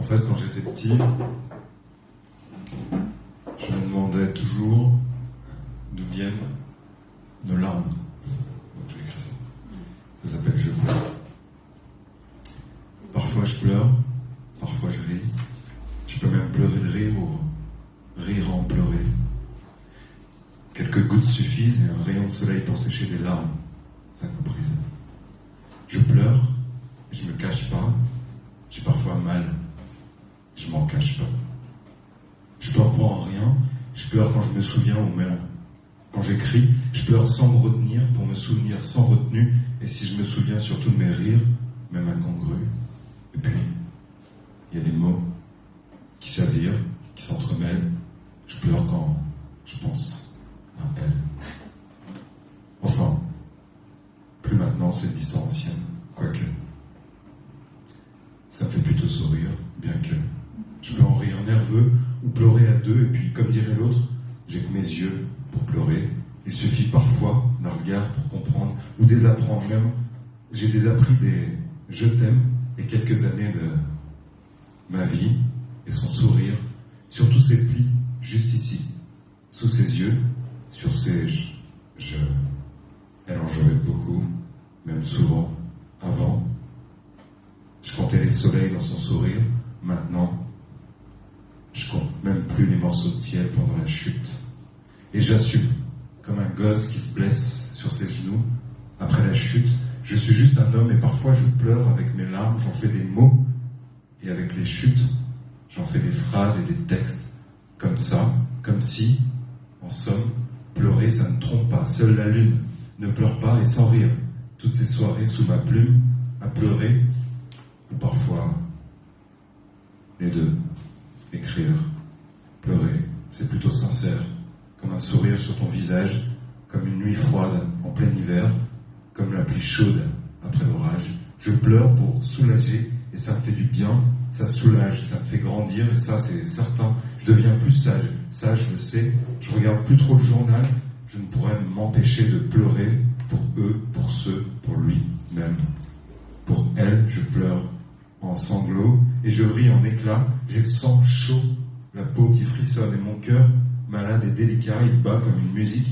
fait, quand j'étais petit, je me demandais toujours d'où viennent nos larmes. Donc j'ai écrit ça. Ça s'appelle Je pleure. Parfois je pleure, parfois je ris. Je peux même pleurer de rire ou rire en pleurer. Quelques gouttes suffisent et un rayon de soleil pour sécher des larmes. Ça comprise. Je pleure, et je me cache pas. J'ai parfois mal. Je m'en cache pas. Je pleure pas en rien. Je pleure quand je me souviens ou même quand j'écris. Je pleure sans me retenir pour me souvenir sans retenue. Et si je me souviens surtout de mes rires, même incongrus. Et puis, il y a des mots qui chavirent, qui s'entremêlent. Je pleure quand je pense à elle. Enfin, plus maintenant, c'est une histoire ancienne, quoique. Ça me fait plutôt sourire, bien que je peux en rire nerveux ou pleurer à deux, et puis, comme dirait l'autre, j'ai que mes yeux pour pleurer. Il suffit parfois d'un regard pour comprendre ou désapprendre même. J'ai désappris des « je t'aime » et quelques années de ma vie et son sourire, sur tous ses plis, juste ici, sous ses yeux, sur ses je. Elle en jouait beaucoup, même souvent, avant. Je comptais les soleils dans son sourire. Maintenant, je compte même plus les morceaux de ciel pendant la chute. Et j'assume, comme un gosse qui se blesse sur ses genoux, après la chute, je suis juste un homme et parfois je pleure avec mes larmes, j'en fais des mots, et avec les chutes, j'en fais des phrases et des textes, comme ça, comme si, en somme, pleurer ça ne trompe pas, seule la lune ne pleure pas et sans rire, toutes ces soirées sous ma plume, à pleurer, ou parfois les deux, écrire, pleurer, c'est plutôt sincère, comme un sourire sur ton visage, comme une nuit froide en plein hiver, comme la pluie chaude après l'orage. Je pleure pour soulager et ça me fait du bien, ça soulage, ça me fait grandir et ça c'est certain, je deviens plus sage, je le sais, je regarde plus trop le journal, je ne pourrais m'empêcher de pleurer pour eux, pour ceux, pour lui-même. Pour elle, je pleure en sanglots et je ris en éclats, j'ai le sang chaud, la peau qui frissonne et mon cœur, malade et délicat, il bat comme une musique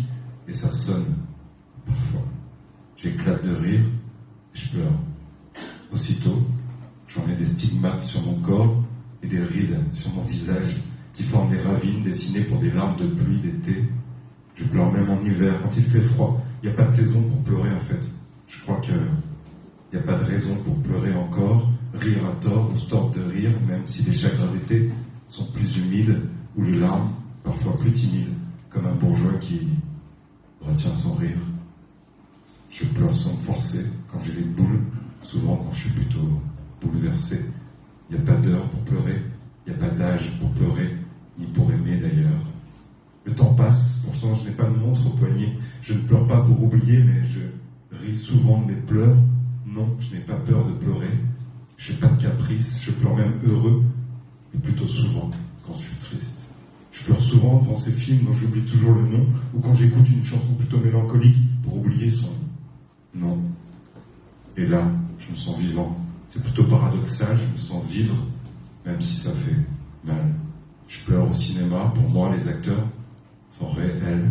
et ça sonne parfois. J'éclate de rire et je pleure. Aussitôt, j'en ai des stigmates sur mon corps et des rides sur mon visage qui forment des ravines dessinées pour des larmes de pluie d'été. Je pleure même en hiver, quand il fait froid. Il n'y a pas de saison pour pleurer en fait. Je crois qu'il n'y a pas de raison pour pleurer encore, rire à tort ou se tordre de rire, même si les chagrins d'été sont plus humides ou les larmes parfois plus timides, comme un bourgeois qui retient son rire. Je pleure sans me forcer, quand j'ai les boules, souvent quand je suis plutôt bouleversé. Il n'y a pas d'heure pour pleurer, il n'y a pas d'âge pour pleurer, ni pour aimer d'ailleurs. Le temps passe, pourtant je n'ai pas de montre au poignet. Je ne pleure pas pour oublier, mais je ris souvent de mes pleurs. Non, je n'ai pas peur de pleurer. Je n'ai pas de caprice, je pleure même heureux, et plutôt souvent quand je suis triste. Je pleure souvent devant ces films dont j'oublie toujours le nom, ou quand j'écoute une chanson plutôt mélancolique pour oublier son nom. Et là, je me sens vivant. C'est plutôt paradoxal, je me sens vivre, même si ça fait mal. Je pleure au cinéma, pour moi les acteurs sont réels.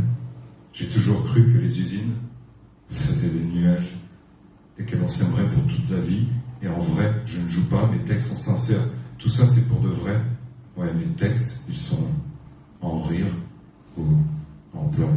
J'ai toujours cru que les usines faisaient des nuages et que l'on s'aimerait pour toute la vie. Et en vrai, je ne joue pas, mes textes sont sincères. Tout ça c'est pour de vrai. Ouais, mes textes, ils sont en rire ou en pleurer.